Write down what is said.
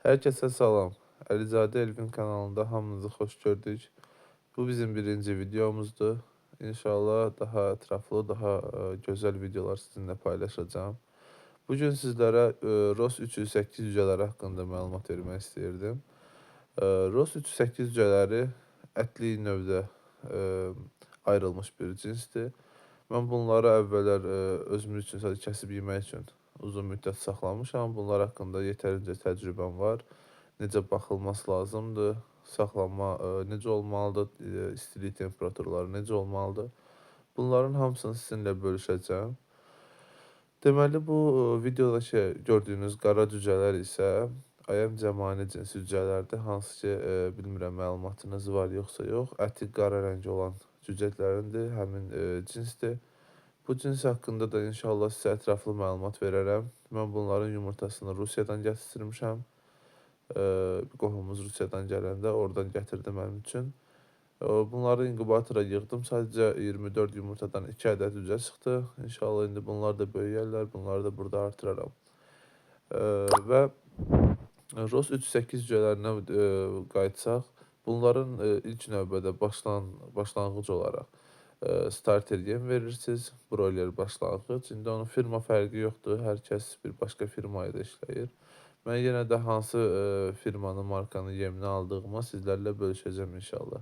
Hər kəsə salam. Əlizadə Elvin kanalında hamınızı xoş gördük. Bu bizim birinci videomuzdur. İnşallah daha ətraflı, daha gözəl videolar sizinlə paylaşacağım. Bugün sizlərə ROS 308 cücələri haqqında məlumat vermək istəyirdim. ROS 308 cücələri ətli növdə e, ayrılmış bir cinsdir. Mən bunları əvvəllər özümüz üçün sadəcə kəsib yemək üçün uzun müddət saxlamışam. Bunlar haqqında yetərincə təcrübəm var. Necə baxılması lazımdır, saxlanma necə olmalıdır, istilik temperaturları necə olmalıdır. Bunların hamısını sizinlə bölüşəcəm. Deməli, bu videodakı gördüyünüz qara cücələr isə ayam cəmani cinsi cücələrdir. Hansı ki, bilmirəm məlumatınız var yoxsa yox. Əti qara rəng olan cücələrindir, həmin cinsdir. Bu cins haqqında da inşallah sizə ətraflı məlumat verərəm. Mən bunların yumurtasını Rusiyadan gətirmişəm. Qohumumuz Rusiyadan gələndə oradan gətirdi mənim üçün. Bunları inkubatora yığdım. Sadəcə 24 yumurtadan 2 ədəd cücə çıxdı. İnşallah indi bunlar da böyüyərlər. Bunları da burada artıraram. Və ROS 38 cücələrinə qayıtsaq, bunların ilk növbədə başlanğıc olaraq starter yem verirsiniz, broiler başlanğıc. İndi onun firma fərqi yoxdur, hər kəs bir başqa firma ilə işləyir. Mən yenə də hansı firmanın, markanın yemini aldığıma sizlərlə bölüşəcəm inşallah.